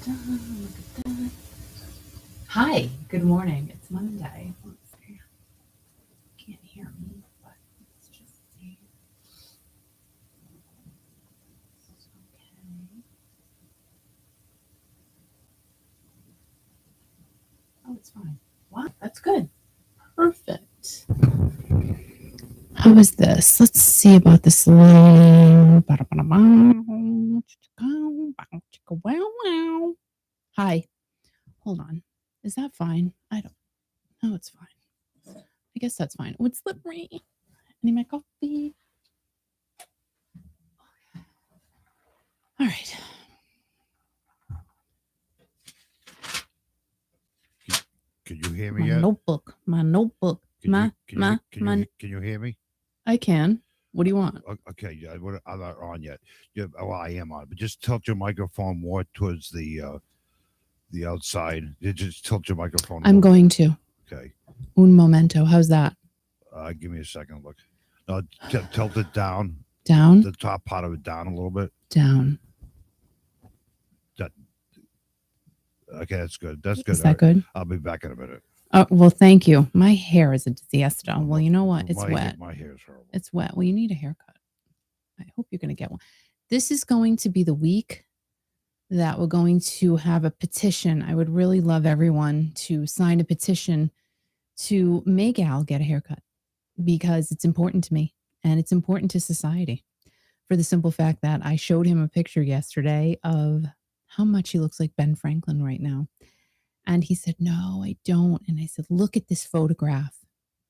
Look at that. Hi, good morning. It's Monday. Let's see. Can't hear me, but let's just see. Okay. Oh, it's fine. Wow, that's good. Perfect. How is this? Let's see about this little. Hi. Hold on. Is that fine? I don't know. It's fine. I guess that's fine. Oh, it's slippery. I need my coffee. All right. Can you hear me My yet? notebook. My notebook. Can you hear me? I can. What do you want? Okay, yeah, I'm not on yet. Yeah, well, I am on, but just tilt your microphone more towards the outside. You just tilt your microphone. I'm going to. Okay. Un momento. How's that? Give me a second. Look. No, tilt it down. Down? The top part of it down a little bit. Down. Okay, that's good. That's good. Is that good? I'll be back in a minute. Oh, well, thank you. My hair is a disaster. Well, you know what? It's wet. My hair is horrible. It's wet. Well, you need a haircut. I hope you're going to get one. This is going to be the week that we're going to have a petition. I would really love everyone to sign a petition to make Al get a haircut because it's important to me and it's important to society for the simple fact that I showed him a picture yesterday of how much he looks like Ben Franklin right now. And he said, no, I don't. And I said, look at this photograph.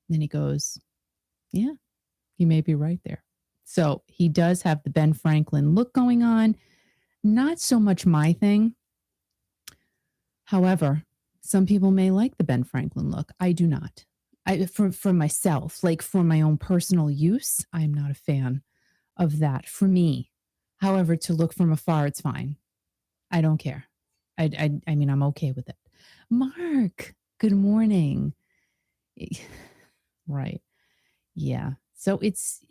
And then he goes, yeah, you may be right there. So he does have the Ben Franklin look going on. Not so much my thing. However, some people may like the Ben Franklin look. I do not. For myself, like for my own personal use, I'm not a fan of that for me. However, to look from afar, it's fine. I don't care. I mean, I'm okay with it. Mark, good morning. Right. Yeah. So it's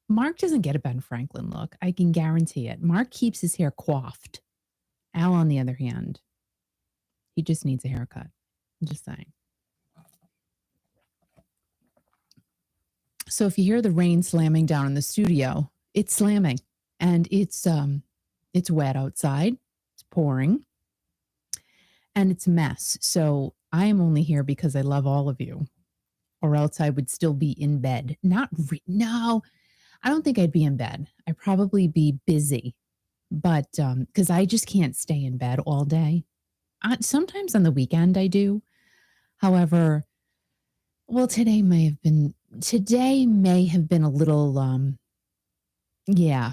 Mark doesn't get a Ben Franklin look. I can guarantee it. Mark keeps his hair coiffed. Al, on the other hand, he just needs a haircut. I'm just saying. So if you hear the rain slamming down in the studio, it's slamming and it's wet outside. It's pouring and it's a mess. So I am only here because I love all of you or else I would still be in bed. No, I don't think I'd be in bed. I'd probably be busy, but because I just can't stay in bed all day. Sometimes on the weekend I do. However, well, today may have been a little, yeah,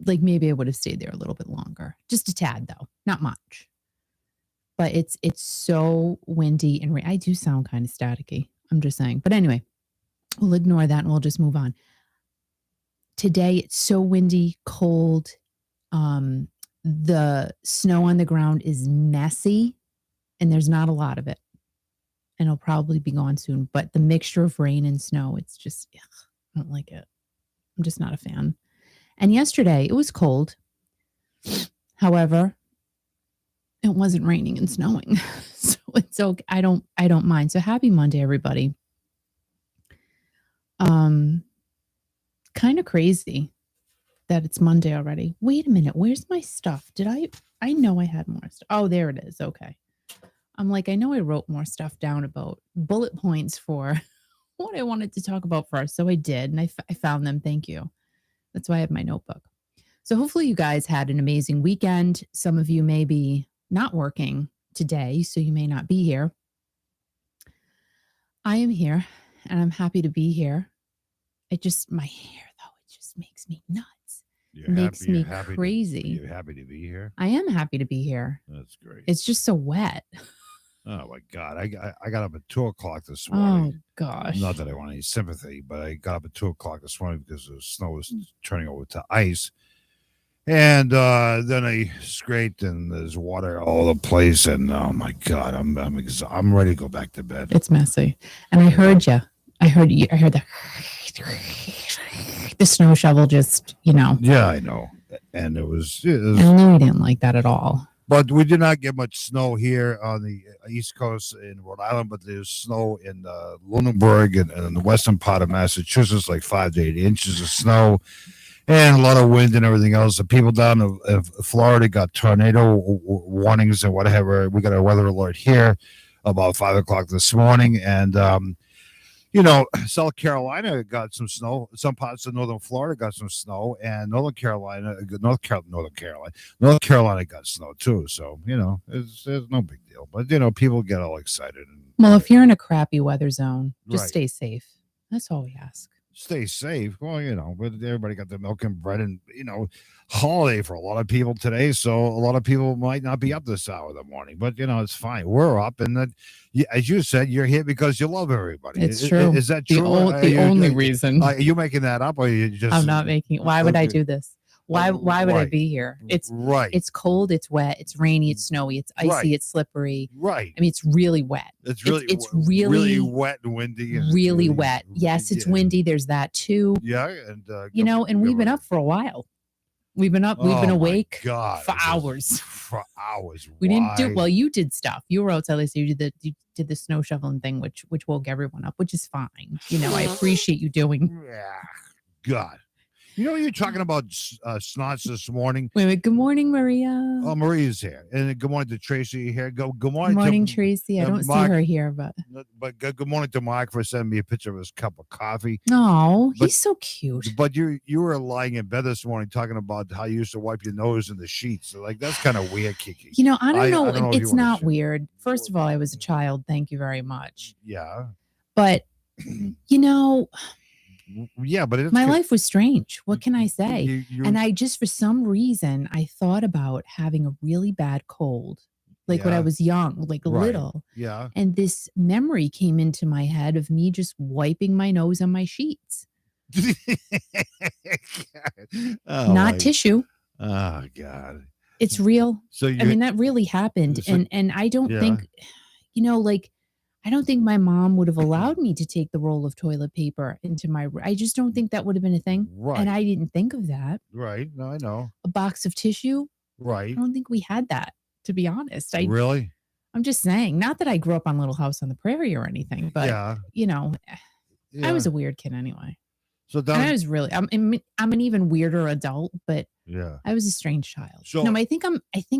like maybe I would have stayed there a little bit longer, just a tad though, not much. But it's so windy and I do sound kind of staticky. I'm just saying. But anyway, we'll ignore that and we'll just move on. Today it's so windy, cold. The snow on the ground is messy and there's not a lot of it. And it'll probably be gone soon. But the mixture of rain and snow, it's just, ugh, I don't like it. I'm just not a fan. And yesterday it was cold. However, it wasn't raining and snowing. So it's okay. I don't mind. So happy Monday, everybody. Kind of crazy that it's Monday already. Wait a minute. Where's my stuff? I know I had more stuff. Oh, there it is. Okay. I'm like, I know I wrote more stuff down about bullet points for what I wanted to talk about first. So I did. And I found them. Thank you. That's why I have my notebook. So hopefully you guys had an amazing weekend. Some of you may be not working today, so you may not be here. I am here and I'm happy to be here. My hair though, it just makes me nuts. Makes me crazy. You're happy to be here? I am happy to be here. That's great. It's just so wet. Oh my God. I got up at 2:00 this morning. Oh gosh. Not that I want any sympathy, but I got up at 2:00 this morning because the snow was turning over to ice. And then I scraped and there's water all over the place. And oh my God, I'm ready to go back to bed. It's messy. And I heard you. I heard the snow shovel just, Yeah, I know. And it was I know you didn't like that at all. But we did not get much snow here on the East Coast in Rhode Island, but there's snow in Lunenburg and in the western part of Massachusetts, like 5 to 8 inches of snow and a lot of wind and everything else. The people down in Florida got tornado warnings and whatever. We got a weather alert here about 5 o'clock this morning. And, South Carolina got some snow. Some parts of northern Florida got some snow, and North Carolina got snow too. So it's no big deal. But people get all excited. Well, if you're in a crappy weather zone, just Right. stay safe. That's all we ask. Stay safe. Well, but everybody got their milk and bread, and holiday for a lot of people today. So a lot of people might not be up this hour of the morning, but it's fine. We're up, and then, as you said, you're here because you love everybody. It's true. Is that true? The only reason. Are you making that up, or are you just? I'm not making it. Why would I do this? Why would I Right. be here? It's right. It's cold, it's wet, it's rainy, it's snowy, it's icy, Right. it's slippery. Right. I mean, it's really wet. It's really really wet and windy. And really wet. Yes, it's windy. There's that too. Yeah, and And we've been up for a while. We've been up. We've been awake for hours. For hours. We didn't do Why? well. You did stuff. You were outside. So you did the snow shoveling thing, which woke everyone up, which is fine. I appreciate you doing. Yeah. God. You're talking about snots this morning. Wait. Good morning, Maria. Oh, Maria's here, and good morning to Tracy here. Good Good morning. morning, to, Tracy. I don't Mark. see her here, but good morning to Mark for sending me a picture of his cup of coffee. no, But- he's so cute. But you were lying in bed this morning talking about how you used to wipe your nose in the sheets. So, that's kind of weird, Kiki. I don't know. I don't know if you It's wanna not share. weird. First of all, I was a child. Thank you very much. Yeah. But Yeah, but it's my life was strange. What can I say? You, And I just, for some reason, I thought about having a really bad cold, like when I Yeah. was young, like Right. little. yeah. And this memory came into my head of me just wiping my nose on my sheets, Oh, not my- tissue. Oh God. It's real. So you I mean, that really happened. So- And I don't Yeah. think, I don't think my mom would have allowed me to take the roll of toilet paper into my, I just don't think that would have been a thing. right. And I didn't think of that. right. No, I know. A box of tissue. I Right. don't think we had that, to be honest. Really? I'm just saying, not that I grew up on Little House on the Prairie or anything, but yeah. I was a weird kid anyway. So And I down. was really, I'm an even weirder adult, but Yeah. I was a strange child. So- No, I think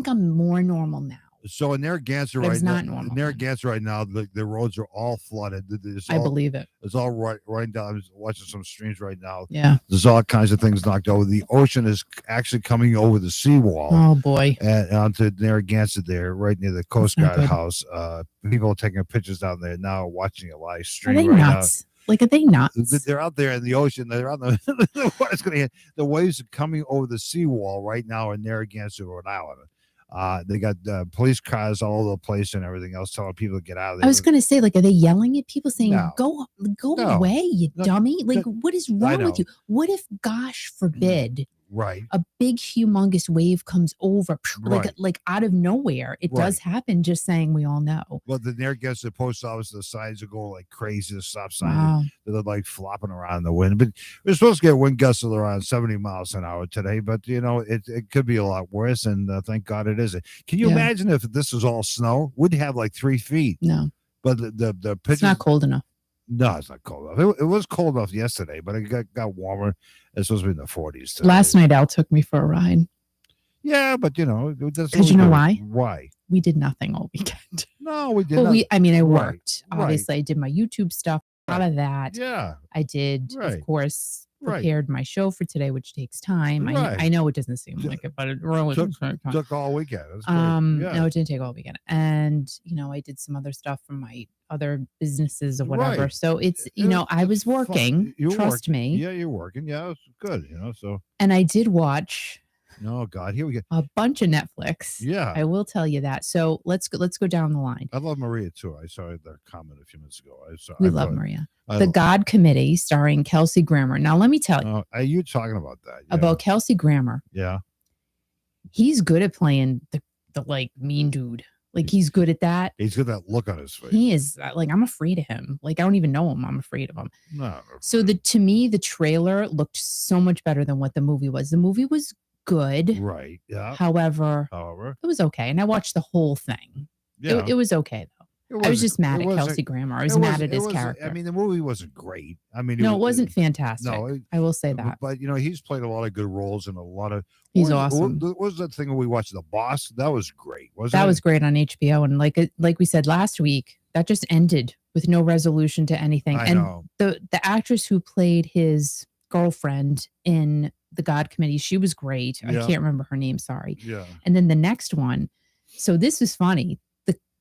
I'm more normal now. So in Narragansett It was right now, not normal. Narragansett right now, the roads are all flooded. I believe it. It's all right down. I'm watching some streams right now. Yeah. There's all kinds of things knocked over. The ocean is actually coming over the seawall. Oh boy. And onto Narragansett there, right near the Coast That's not Guard good. house. People are taking pictures down there now, watching a live Are stream they right nuts? Like, are they now. nuts? They're out there in the ocean. They're on the water's going to hit. The waves are coming over the seawall right now in Narragansett, Rhode Island. They got police cars all over the place and everything else, telling people to get out of there. I was going to say, like, are they yelling at people saying, No. go No. away, you No, dummy? Like, no, what is I wrong know. with you? What if, gosh forbid, right. a big humongous wave comes over Right. like out of nowhere? It does happen, just saying, we all know. Well, the Narragansett post office, the signs are going like crazy. The stop signs, Wow. they're like flopping around in the wind. But we're supposed to get wind gusts of around 70 miles an hour today. But it could be a lot worse. And thank God it isn't. Can you Yeah. imagine if this was all snow? We'd have like 3 feet. No, But the it's pictures. not cold enough. No, it's not cold enough. It was cold enough yesterday, but it got warmer. It's supposed to be in the 40s today. Last night, Al took me for a ride. Yeah, but that's Because what you we know do. why? Why? We did nothing all weekend. No, we did Well, not. I Right, worked. right. Obviously, I did my YouTube stuff. A lot of that. Yeah. I did, Right. of course, Right. prepared my show for today, which takes time. Right. I know it doesn't seem like it, but it really Took- does take time. Took all weekend. That's great. Yeah. No, it didn't take all weekend. And, I did some other stuff from my other businesses or whatever. Right. So it's, Yeah, I was it's fun. working, You were trust me. Yeah, you're working. Yeah, it's good. So And I did watch oh God, here we go. a bunch of Netflix. Yeah. I will tell you that. So let's go down the line. I love Maria too. I saw the comment a few minutes ago. We I love thought- Maria. I The love- God Committee, starring Kelsey Grammer. Now, let me tell you Are you talking about that? Yeah. about Kelsey Grammer. Yeah. He's good at playing the like mean dude. Like, he's good at that. He's got that look on his face. He is like, I'm afraid of him. Like, I don't even know him. I'm afraid of him. No. So to me, the trailer looked so much better than what the movie was. The movie was good. Right. Yeah. However, However. it was okay. And I watched the whole thing. Yeah. It was okay, though. I was just mad at Kelsey Grammer. I was mad at his character. I mean, the movie wasn't great. I mean, no, it wasn't fantastic. No, I will say that. But, he's played a lot of good roles in a lot of. He's awesome. What was that thing we watched? The Boss? That was great, wasn't it? That was great on HBO. And like we said last week, that just ended with no resolution to anything. I know. The actress who played his girlfriend in The God Committee, she was great. I can't remember her name, sorry. Yeah. And then the next one, so this is funny.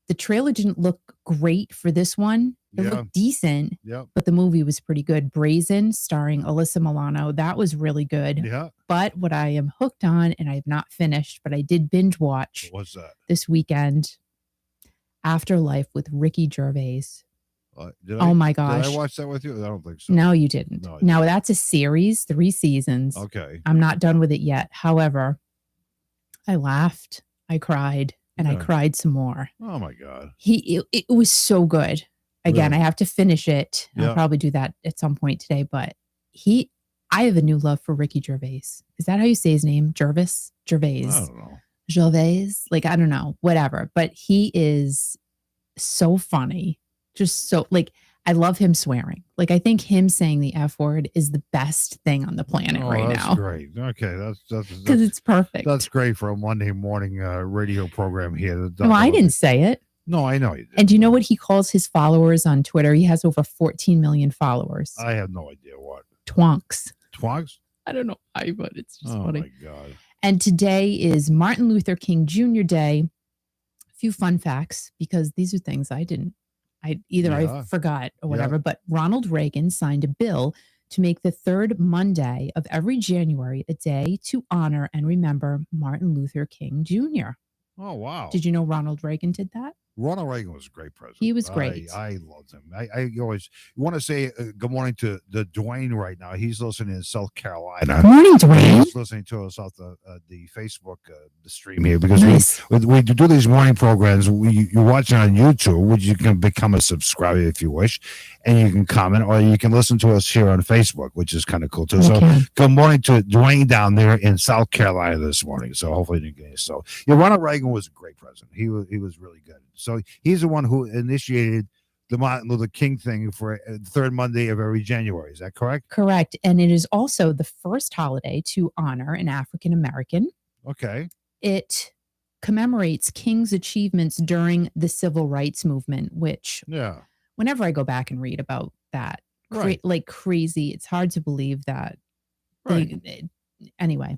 The trailer didn't look great for this one. It looked decent, but the movie was pretty good. Brazen, starring Alyssa Milano, that was really good. Yeah. But what I am hooked on, and I have not finished, but I did binge watch What's that? this weekend, Afterlife with Ricky Gervais. Oh my gosh. Did I watch that with you? I don't think so. No, you didn't. No, that's a series, 3 seasons. Okay. I'm not done with it yet. However, I laughed, I cried, and I cried some more. Oh my God. It was so good. Again, Really? I have to finish it. I'll probably do that at some point today, but I have a new love for Ricky Gervais. Is that how you say his name? Gervais? Gervais. I don't know. Gervais? Like, I don't know, whatever. But he is so funny. Just so, I love him swearing. I think him saying the F word is the best thing on the planet right now. That's great. Okay, that's because it's perfect. That's great for a Monday morning radio program here. Well, I didn't say it. No, I know you did. And do you know what he calls his followers on Twitter? He has over 14 million followers. I have no idea what. Twonks. Twonks? I don't know why, but it's just funny. Oh my God. And today is Martin Luther King Jr. Day. A few fun facts, because these are things I forgot or whatever, but Ronald Reagan signed a bill to make the third Monday of every January a day to honor and remember Martin Luther King Jr. Oh, wow. Did you know Ronald Reagan did that? Ronald Reagan was a great president. He was great. I loved him. I always want to say good morning to Dwayne right now. He's listening in South Carolina. Good morning, Dwayne. He's listening to us off the Facebook the stream here, because we do these morning programs. You're watching on YouTube, which you can become a subscriber if you wish, and you can comment, or you can listen to us here on Facebook, which is kind of cool too. Okay. So good morning to Dwayne down there in South Carolina this morning. So hopefully you didn't get it. So Ronald Reagan was a great president. He was really good. So he's the one who initiated the Martin Luther King thing for the third Monday of every January. Is that correct? Correct. And it is also the first holiday to honor an African American. Okay. It commemorates King's achievements during the civil rights movement, which whenever I go back and read about that, like crazy, it's hard to believe that. Anyway.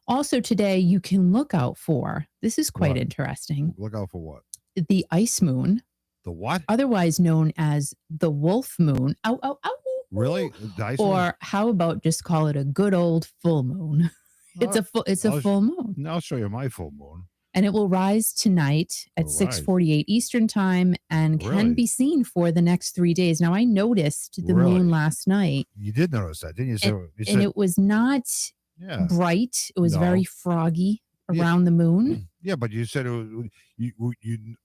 Also today, you can look out for, this is quite interesting. Look out for what? The ice moon. The what? Otherwise known as the wolf moon. Ow, ow, ow. Really? The ice or moon? How about just call it a good old full moon? It's a full moon. I'll show you my full moon. And it will rise tonight at 6:48 Eastern time and can be seen for the next 3 days. Now, I noticed the moon last night. You did notice that, didn't you? And it was not bright. It was very froggy around the moon. Yeah, but you said you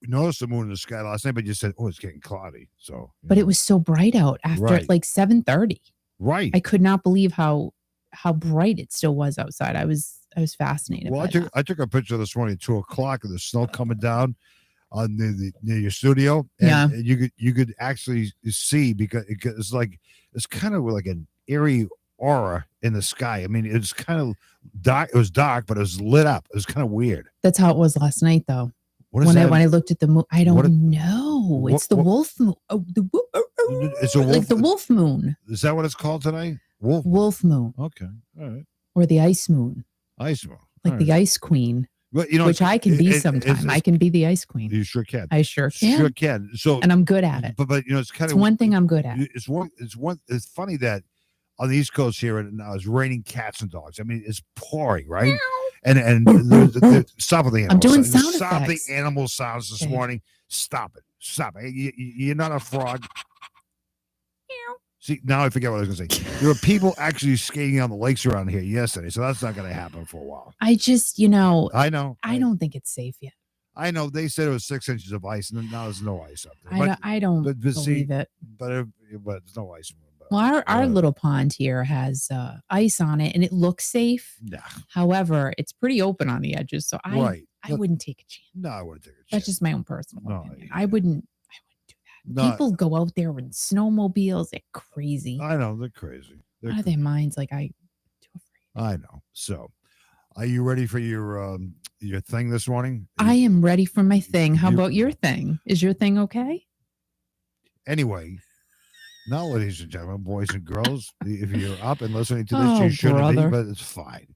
noticed the moon in the sky last night, but you said, it's getting cloudy. So, but it was so bright out after 7:30. Right. I could not believe how bright it still was outside. I was fascinated. Well, I took a picture this morning at 2:00 of the snow coming down on near your studio, and you could actually see, because it's kind of like an eerie aura in the sky. I mean, it's kind of dark. It was dark, but it was lit up. It was kind of weird. That's how it was last night, though. When I looked at the moon, I don't know. It's the wolf moon. It's like the wolf moon. Is that what it's called today? Wolf moon. Okay, all right. Or the ice moon. Ice moon, like the ice queen. But, which I can be sometime. I can be the ice queen. You sure can. I sure can. Sure can. So, and I'm good at it. But it's kind of one thing I'm good at. It's funny that on the East Coast here and now it's raining cats and dogs. I mean, it's pouring, right? And stop with the animals. I'm doing sound effects. Stop the animal sounds this morning. Stop it. Stop it. You're not a frog. See, now I forget what I was going to say. There were people actually skating on the lakes around here yesterday, so that's not going to happen for a while. I just, I know. I don't think it's safe yet. I know. They said it was 6 inches of ice, and now there's no ice up there. I don't believe it. But there's no ice. Well, our little pond here has ice on it, and it looks safe. Nah, However, it's pretty open on the edges, so I wouldn't take a chance. no, I wouldn't take a chance. That's just my own personal No, opinion. yeah. I wouldn't do that. No. People go out there with snowmobiles. They're crazy. I know they're crazy. Out of their minds. Like I'm too afraid. I know. So, are you ready for your thing this morning? I am ready for my thing. How about your thing? Is your thing okay? Anyway, now, ladies and gentlemen, boys and girls, if you're up and listening to this, you shouldn't be, but it's fine.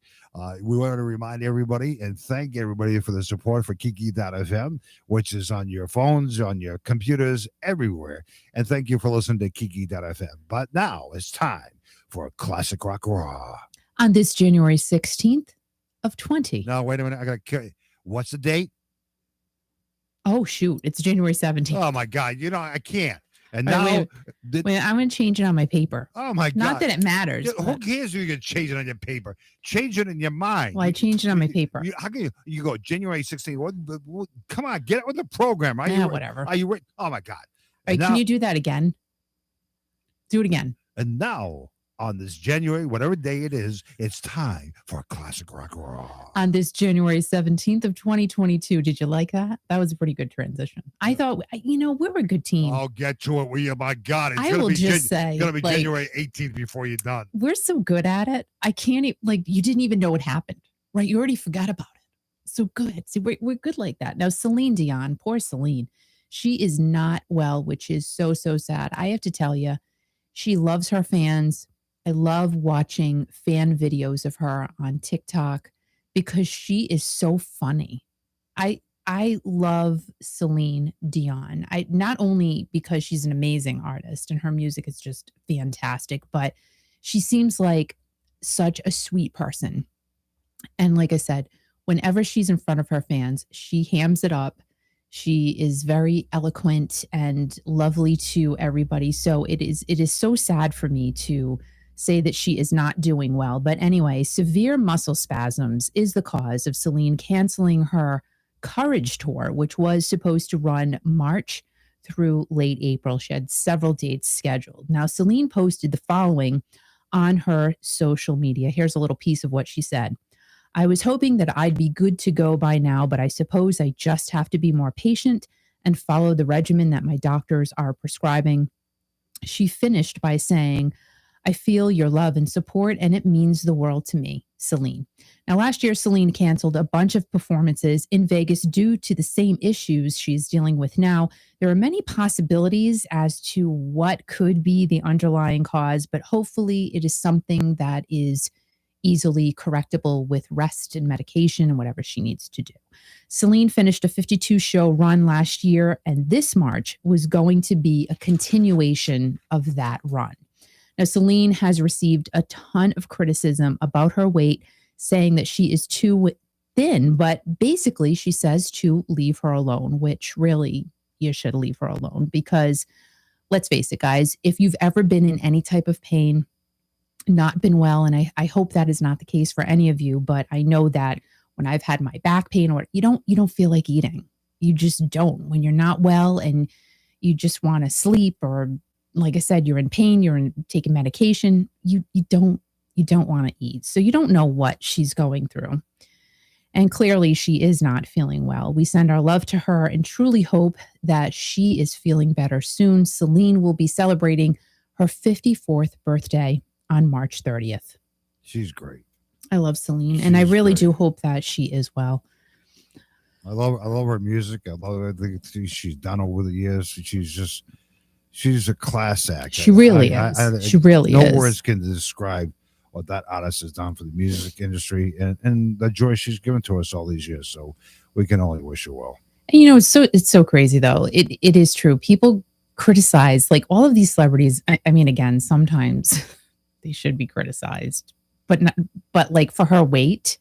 We wanted to remind everybody and thank everybody for the support for Kiki.fm, which is on your phones, on your computers, everywhere. And thank you for listening to Kiki.fm. But now it's time for Classic Rock Raw. On this January 16th of 20. No, wait a minute. I got to. What's the date? Oh, shoot. It's January 17th. Oh, my God. I can't. And wait, now, wait, I'm going to change it on my paper. Oh my God! Not that it matters. Who cares if you're going to change it on your paper? Change it in your mind. Well, I changed it on my paper. How can you go January 16th? What, come on, get it with the program. Whatever. Are you ready? Oh my God! All right, can you do that again? Do it again. And now, on this January, whatever day it is, it's time for Classic Rock Raw. On this January 17th of 2022. Did you like that? That was a pretty good transition. I thought, we're a good team. I'll get to it with you. My God. It's going to be January 18th before you're done. We're so good at it. I can't you didn't even know what happened, right? You already forgot about it. So good. See, we're good like that. Now, Celine Dion, poor Celine, she is not well, which is so, so sad. I have to tell you, she loves her fans. I love watching fan videos of her on TikTok because she is so funny. I love Celine Dion. Not only because she's an amazing artist and her music is just fantastic, but she seems like such a sweet person. And like I said, whenever she's in front of her fans, she hams it up. She is very eloquent and lovely to everybody. So it is so sad for me to say that she is not doing well. But anyway, severe muscle spasms is the cause of Celine canceling her Courage tour, which was supposed to run March through late April. She had several dates scheduled. Now, Celine posted the following on her social media. Here's a little piece of what she said. I was hoping that I'd be good to go by now, but I suppose I just have to be more patient and follow the regimen that my doctors are prescribing. She finished by saying, I feel your love and support, and it means the world to me, Celine. Now, last year, Celine canceled a bunch of performances in Vegas due to the same issues she's dealing with now. There are many possibilities as to what could be the underlying cause, but hopefully it is something that is easily correctable with rest and medication and whatever she needs to do. Celine finished a 52-show run last year, and this March was going to be a continuation of that run. Now, Celine has received a ton of criticism about her weight, saying that she is too thin, but basically she says to leave her alone, which really you should leave her alone because let's face it, guys, if you've ever been in any type of pain, not been well, and I hope that is not the case for any of you, but I know that when I've had my back pain or you don't feel like eating. You just don't. When you're not well and you just want to sleep or like I said, you're in pain, taking medication, you don't want to eat. So you don't know what she's going through. And clearly she is not feeling well. We send our love to her and truly hope that she is feeling better soon. Celine will be celebrating her 54th birthday on March 30th. She's great. I love Celine, and I really do hope that she is well. I love her music. I love everything she's done over the years. She's a class act. She really is. She really is. No words can describe what that artist has done for the music industry and the joy she's given to us all these years. So we can only wish her well. And, it's so crazy though. It is true. People criticize like all of these celebrities. I mean, again, sometimes they should be criticized, but like for her weight,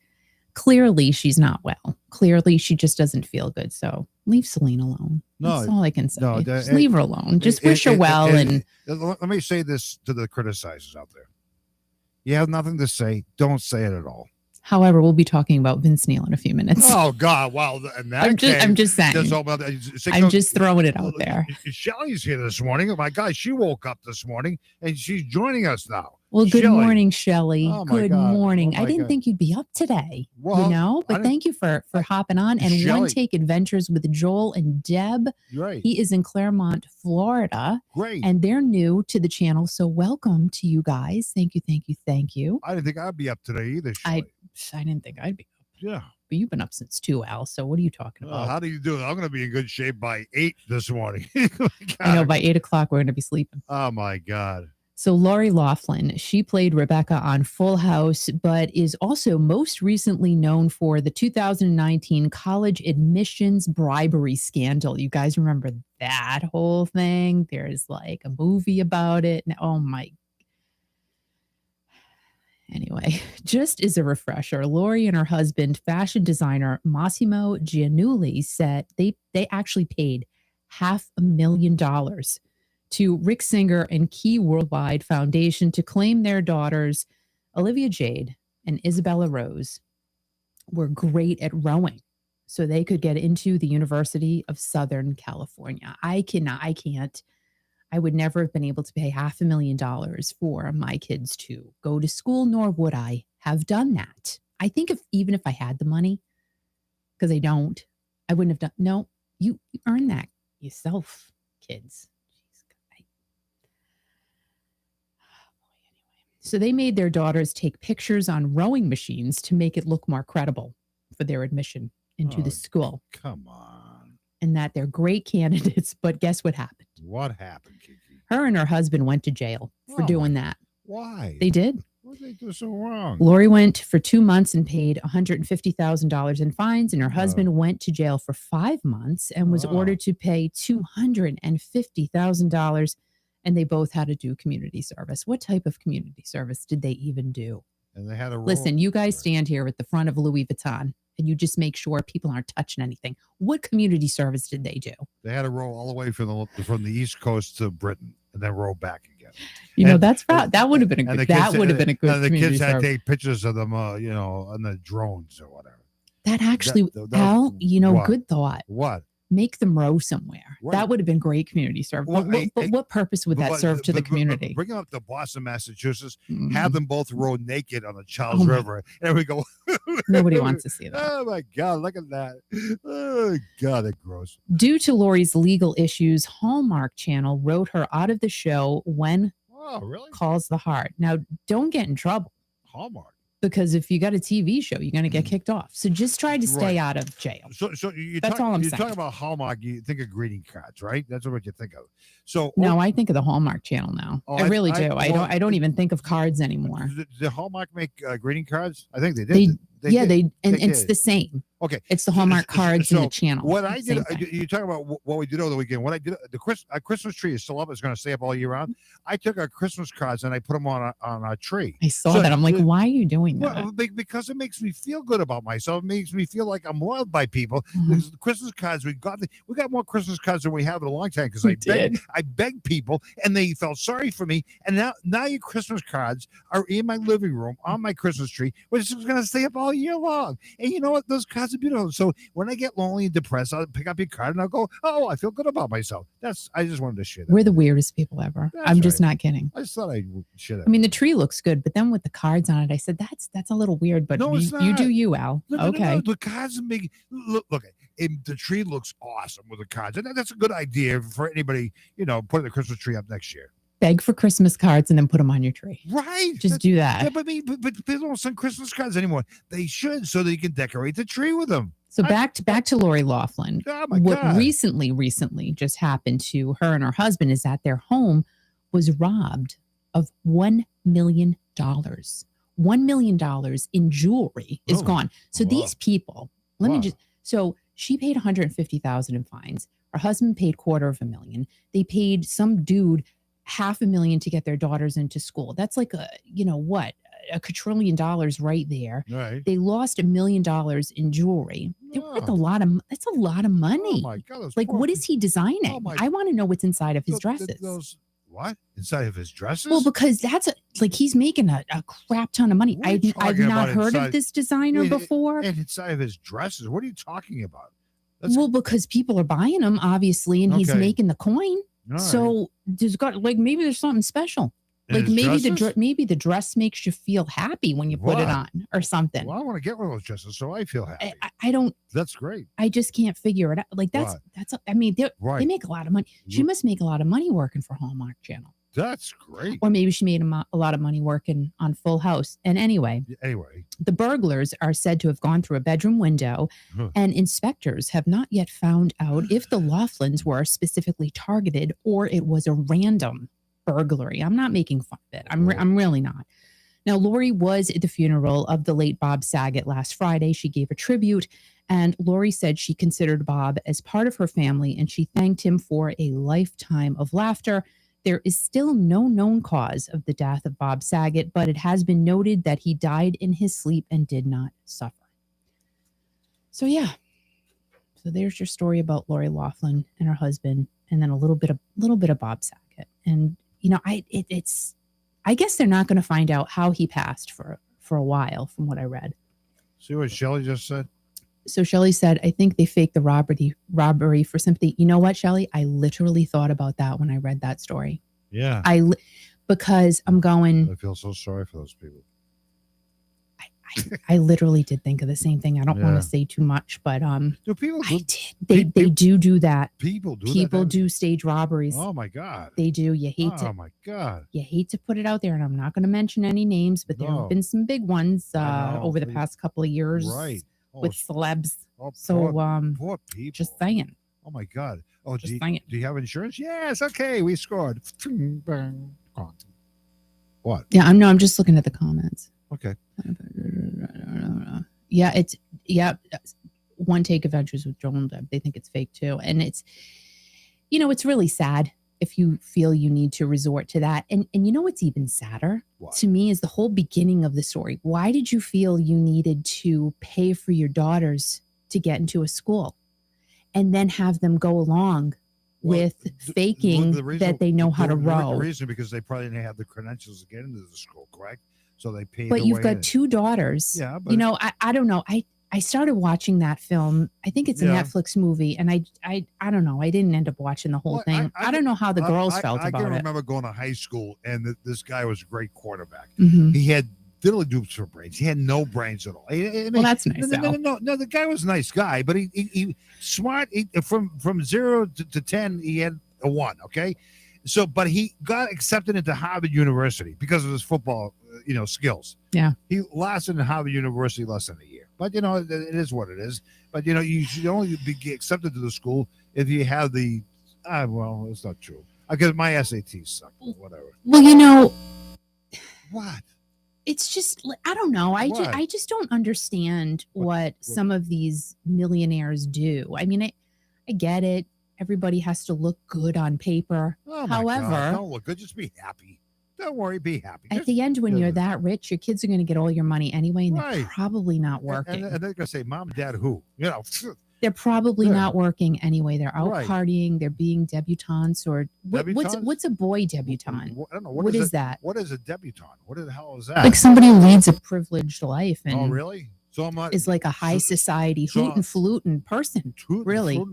clearly she's not well. Clearly she just doesn't feel good. So leave Celine alone. That's all I can say. No, just leave her alone. Just wish her well. And let me say this to the criticizers out there. You have nothing to say. Don't say it at all. However, we'll be talking about Vince Neil in a few minutes. Oh God! Well, in that I'm just saying. I'm just throwing it out there. Shelly's here this morning. Oh my God, she woke up this morning and she's joining us now. Well, good morning, Shelly. Oh my good God. morning. Oh I didn't God. think you'd be up today, Well, but thank you for hopping on. And Shelly. One Take Adventures with Joel and Deb. Right. He is in Claremont, Florida. Great. And they're new to the channel. So welcome to you guys. Thank you, thank you, thank you. I didn't think I'd be up today either, Shelly. I didn't think I'd be up. Yeah. But you've been up since 2, Al. So what are you talking about? How do you do it? I'm going to be in good shape by 8 this morning. I know by 8 o'clock we're going to be sleeping. Oh my God. So Lori Loughlin, she played Rebecca on Full House, but is also most recently known for the 2019 college admissions bribery scandal. You guys remember that whole thing? There's like a movie about it. Oh my. Anyway, just as a refresher, Lori and her husband, fashion designer Massimo Giannulli, said they actually paid $500,000 to Rick Singer and Key Worldwide Foundation to claim their daughters, Olivia Jade and Isabella Rose, were great at rowing so they could get into the University of Southern California. I would never have been able to pay $500,000 for my kids to go to school, nor would I have done that. I think even if I had the money, because I don't, I wouldn't have done. No, you earn that yourself, kids. So they made their daughters take pictures on rowing machines to make it look more credible for their admission into the school. Come on. And that they're great candidates. But guess what happened? What happened, Kiki? Her and her husband went to jail for doing that. Why? They did. What did they do so wrong? Lori went for 2 months and paid $150,000 in fines, and her husband went to jail for 5 months and was ordered to pay $250,000. And they both had to do community service. What type of community service did they even do? And they had a listen. You guys stand here at the front of Louis Vuitton, and you just make sure people aren't touching anything. What community service did they do? They had to row all the way from the East Coast to Britain, and then row back again. That would have been a good. That would have been a good. And the kids had to take pictures of them, on the drones or whatever. That actually, Al, good thought. What? Make them row somewhere. Right. That would have been great community service. Well, but what purpose would that serve to the community? Bring them up to Boston, Massachusetts, have them both row naked on the Charles River. And we go. Nobody wants to see that. Oh my God, look at that. Oh God, that's gross. Due to Lori's legal issues, Hallmark Channel wrote her out of the show when Calls the Heart. Now, don't get in trouble. Hallmark. Because if you got a TV show, you're going to get kicked off. So just try to stay out of jail. So that's all I'm saying. You're talking about Hallmark, you think of greeting cards, right? That's what you think of. So no, I think of the Hallmark Channel now. I really do. I don't even think of cards anymore. Did Hallmark make greeting cards? I think they did. It's the same. Okay, it's the Hallmark cards in the channel. What I did, you talk about what we did over the weekend. What I did, a Christmas tree is still up. It's going to stay up all year round. I took our Christmas cards and I put them on a tree. I saw that. I'm like, why are you doing that? Well, because it makes me feel good about myself. It makes me feel like I'm loved by people. The Christmas cards we got more Christmas cards than we have in a long time because I begged people and they felt sorry for me. And now your Christmas cards are in my living room on my Christmas tree, which is going to stay up all year long. And you know what? Those cards are beautiful. So when I get lonely and depressed, I'll pick up your card and I'll go, oh, I feel good about myself. I just wanted to share that. We're the weirdest people ever. I'm just not kidding. I just thought I'd share that. I mean, the tree looks good, but then with the cards on it, I said, that's a little weird, but no, you do you, Al. Okay. No. The cards make look. The tree looks awesome with the cards. And that's a good idea for anybody, putting the Christmas tree up next year. Beg for Christmas cards and then put them on your tree. Right. Just do that. Yeah, but they don't send Christmas cards anymore. They should, so that you can decorate the tree with them. So back to Lori Loughlin. Oh my what God. recently just happened to her and her husband is that their home was robbed of $1 million. $1 million in jewelry is gone. So these people, so she paid $150,000 in fines. Her husband paid $250,000. They paid some dude $500,000 to get their daughters into school. That's like a quadrillion dollars right there. Right. They lost $1 million in jewelry. That's a lot of money. Oh my God! What is he designing? I want to know what's inside of his dresses. What? Inside of his dresses? Well, because like he's making a crap ton of money. What are you I've talking not about heard inside- of this designer before. And inside of his dresses? What are you talking about? Well, because people are buying them, obviously, and he's Okay. making the coin. All right. So maybe there's something special. In Like his maybe dresses? the dress makes you feel happy when you put it What? on or something. Well, I want to get one of those dresses so I feel happy. I don't. That's great. I just can't figure it out. Like that's. I mean, they Right. make a lot of money. She must make a lot of money working for Hallmark Channel. That's great. Or maybe she made a lot of money working on Full House. And anyway, the burglars are said to have gone through a bedroom window, and inspectors have not yet found out if the Loughlins were specifically targeted or it was a random burglary. I'm not making fun of it. I'm really not. Now, Lori was at the funeral of the late Bob Saget last Friday. She gave a tribute, and Lori said she considered Bob as part of her family, and she thanked him for a lifetime of laughter. There is still no known cause of the death of Bob Saget, but it has been noted that he died in his sleep and did not suffer. So yeah. So there's your story about Lori Loughlin and her husband, and then a little bit of Bob Saget. And you know, I guess they're not going to find out how he passed for a while, from what I read. See what Shelley just said? So Shelley said, I think they faked the robbery for sympathy. You know what, Shelley? I literally thought about that when I read that story. Yeah. Because I'm going. I feel so sorry for those people. I literally did think of the same thing. I don't want to say too much, but do people I did. They do that. People do stage robberies. Oh my God. They do. You hate to. Oh my God. You hate to put it out there, and I'm not going to mention any names, but there have been some big ones over the past couple of years, right? With celebs. Oh, so poor people. Just saying. Oh my God. Oh, do you have insurance? Yes. Okay, we scored. What? Yeah, I'm just looking at the comments. Okay. Yeah, One Take Adventures with Joel and Deb. They think it's fake too, and it's really sad if you feel you need to resort to that. And you know what's even sadder to me is the whole beginning of the story. Why did you feel you needed to pay for your daughters to get into a school, and then have them go along with faking that they know how to row? The reason because they probably didn't have the credentials to get into the school, correct? So they paid. But you've got two daughters. Yeah. But I don't know. I started watching that film. I think it's a Netflix movie, and I don't know. I didn't end up watching the whole thing. I don't know how the girls felt about it. I can remember going to high school, and this guy was a great quarterback. Mm-hmm. He had diddly doops for brains. He had no brains at all. Well, that's nice. No. The guy was a nice guy, but he smart. From 0 to 10, he had a 1. Okay. So, but he got accepted into Harvard University because of his football, skills. Yeah. He lasted in Harvard University less than a year. But, it is what it is. But, you should only be accepted to the school if you have the, well, it's not true. Because my SATs suck. Whatever. Well, What? It's just, I don't know. I just don't understand what some of these millionaires do. I mean, I get it. Everybody has to look good on paper. Oh my However, God. Don't look good. Just be happy. Don't worry. Be happy. At the end, when you're that rich, your kids are going to get all your money anyway, and they're probably not working. And they're going to say, Mom, Dad, who? They're probably not working anyway. They're out partying. They're being debutantes or what's a boy debutante? I don't know. What is that? What is a debutante? What the hell is that? Like somebody who leads a privileged life. And oh, really? So I'm not, is like a high society hootin' flutin' person. Really?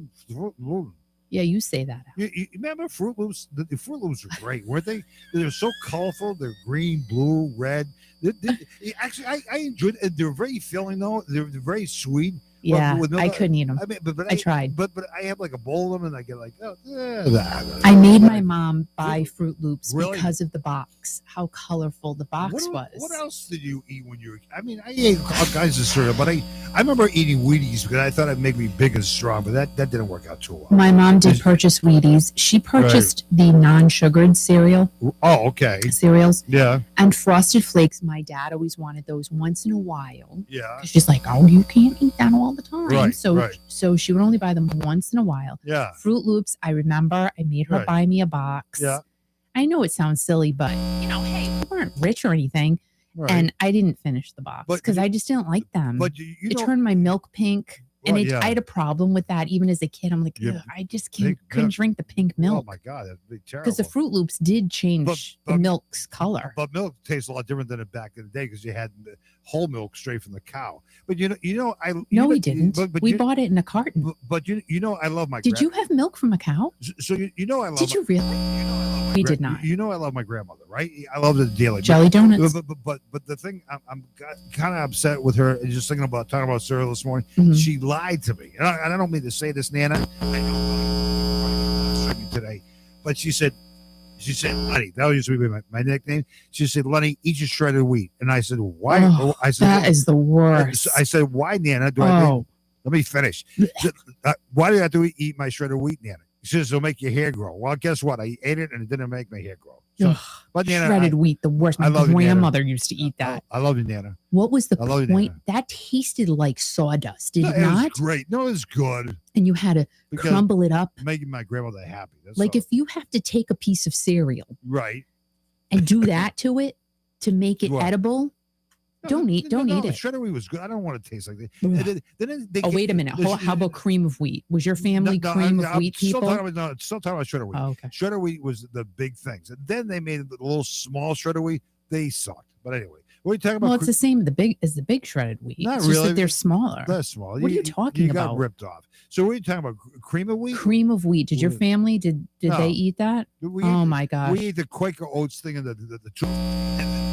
Yeah, you say that. You remember Fruit Loops? The Fruit Loops were great, weren't they? They're so colorful. They're green, blue, red. Actually, I enjoyed it. They're very filling, though. They're very sweet. Yeah, I couldn't eat them. I tried. But I have like a bowl of them, and I get like, I made my mom buy Fruit Loops because of the box, how colorful the box was. What else did you eat when you were? I mean, I ate all kinds of cereal, but I remember eating Wheaties because I thought it'd make me big and strong, but that didn't work out too well. My mom did purchase Wheaties. She purchased the non-sugared cereal. Oh, okay. Cereals. Yeah. And Frosted Flakes. My dad always wanted those once in a while. Yeah. She's like, oh, you can't eat that all the time. Right. So she would only buy them once in a while. Yeah. Fruit Loops. I remember I made her buy me a box. Yeah. I know it sounds silly, but hey, we weren't rich or anything. Right. And I didn't finish the box because I just didn't like them. But it turned my milk pink. And Well, I had a problem with that even as a kid. I'm like, Yeah, "Ugh, I just pink couldn't milk. drink the pink Oh milk my God, that'd be because the terrible. Fruit Loops did change the but- milk's color. But milk tastes a lot different than it back in the day because you had the whole milk straight from the cow. But I No, we didn't. But We bought it in a carton. But I love my. Did you have milk from a cow? So I love. Did you really? We did not. I love my grandmother, right? I love the daily Jelly donuts. But the thing I'm kind of upset with her is just talking about cereal this morning. Mhm. She lied to me, and I don't mean to say this, Nana. I know today, but she said, Lenny, that used to be my nickname. She said, Lenny, eat your shredded wheat, and I said, why? Oh, I said, that is the worst. I said, why, Nana? Let me finish. Why do I have to eat my shredded wheat, Nana? She says it'll make your hair grow. Well, guess what? I ate it and it didn't make my hair grow. So, Ugh, but Nana, shredded wheat, the worst. My love you, Nana. grandmother used to eat that. I love you, Nana. What was the love you, point? Nana. That tasted like sawdust, did No, it it was not? great. No, it was good. And you had to Because crumble it up. making my grandmother happy. That's Like all. if you have to take a piece of cereal Right. and do that to it to make it What? edible, don't eat it. Shredded wheat was good. I don't want to taste like that. Ugh. And then they Oh, get- wait a minute. How about cream of wheat? Was your family cream of wheat still people? Still talking about shredded wheat. Oh, okay. Shredded wheat was the big things. And then they made the little small shredded wheat. They sucked. But anyway, what are you talking about? Well, it's the same as the big shredded wheat. Not It's just really. that they're smaller. That's small. What are you talking You got about? ripped off. So what are you talking about? Cream of wheat? Cream of wheat. Did your Wheat. family did No. they eat that? We Oh ate- my gosh. We ate the Quaker Oats thing in the tube.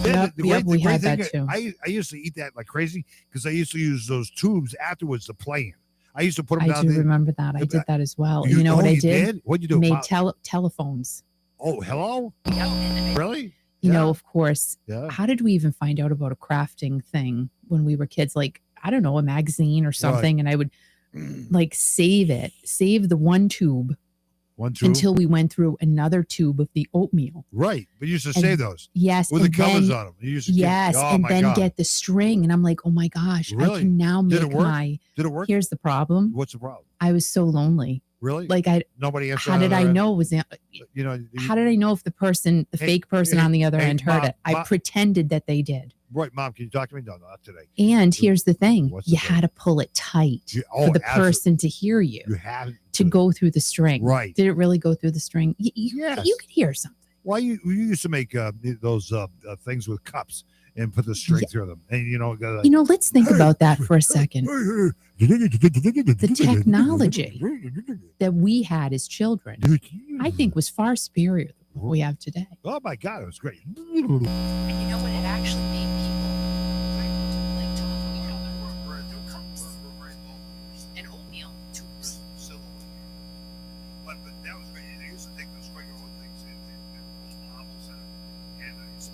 Yep, we had that too. I used to eat that like crazy because I used to use those tubes afterwards to play in. I used to put them I down do there. remember that. I did that as well. You know what I did? What'd you do? Made Mom? telephones. Oh, hello? Really? You Yeah. know, of course. Yeah. How did we even find out about a crafting thing when we were kids? Like, I don't know, a magazine or something. And I would like save the one tube One tube? until we went through another tube of the oatmeal. Right. But you used to And- save those Yes. with the and covers then- on them. You used to Yes. oh and my then God. get the string. And I'm like, oh my gosh, I Really? can now Did it make work? my. Did it work? Here's the problem. What's the problem? I was so lonely. Really? Like, Nobody answered. how did I know You know, how did I know if the fake person on the other end heard Mom, it? I pretended that they did. right, Mom, can you talk to me? No, not today. And here's the thing. What's the You thing? had to pull it tight Oh, for the absolutely. person to hear you, You have to go through the string. Right. Did it really go through the string? Yes. You could hear something. Why you used to make those things with cups and put the string Yeah. through them, and Let's think about that for a second. the technology that we had as children, I think, was far superior than what we have today. Oh my God, it was great. And you know what? It actually made people like talk cups and oatmeal tubes. But that was great. They used to take those regular old things and those marbles and I used to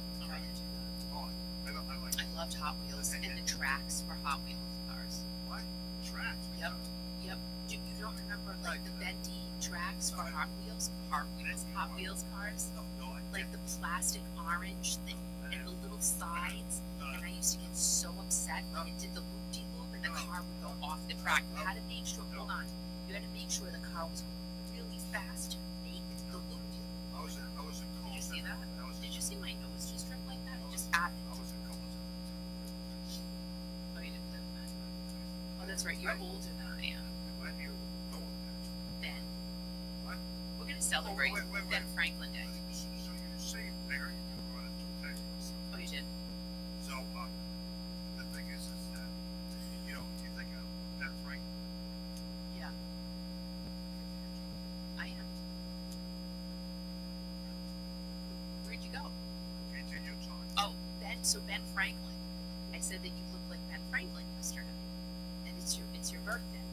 I loved Hot Wheels and the tracks for Hot Wheels cars. What? Tracks? Yep. You don't remember like the bendy tracks for Hot Wheels cars? Like the plastic orange thing and the little sides. And I used to get so upset when it did the loop-de-loop and the car would go off the track. You had to make sure, you had to make sure the car was really fast to make the loop-de-loop. I was in Did you see that? Did you see my nose just drip like that? It just happened. I was in college. Oh, you didn't live that. Oh, that's right. You're older than I am. Ben. What? We're going to celebrate wait. Ben Franklin Day. So you say there, you run it to Texas. Oh, you did? So the thing is that you think of Ben Franklin. Yeah. I am. Where'd you go? Continue talking. Oh, Ben Franklin. I said that you look like Ben Franklin yesterday. And it's your birthday.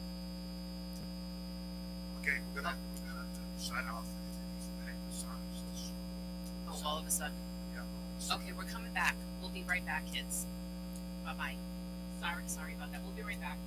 Okay, we're gonna sign off. Hang the signs. Oh, all of a sudden. Yeah. Okay, we're coming back. We'll be right back, kids. Bye-bye. Sorry about that. We'll be right back.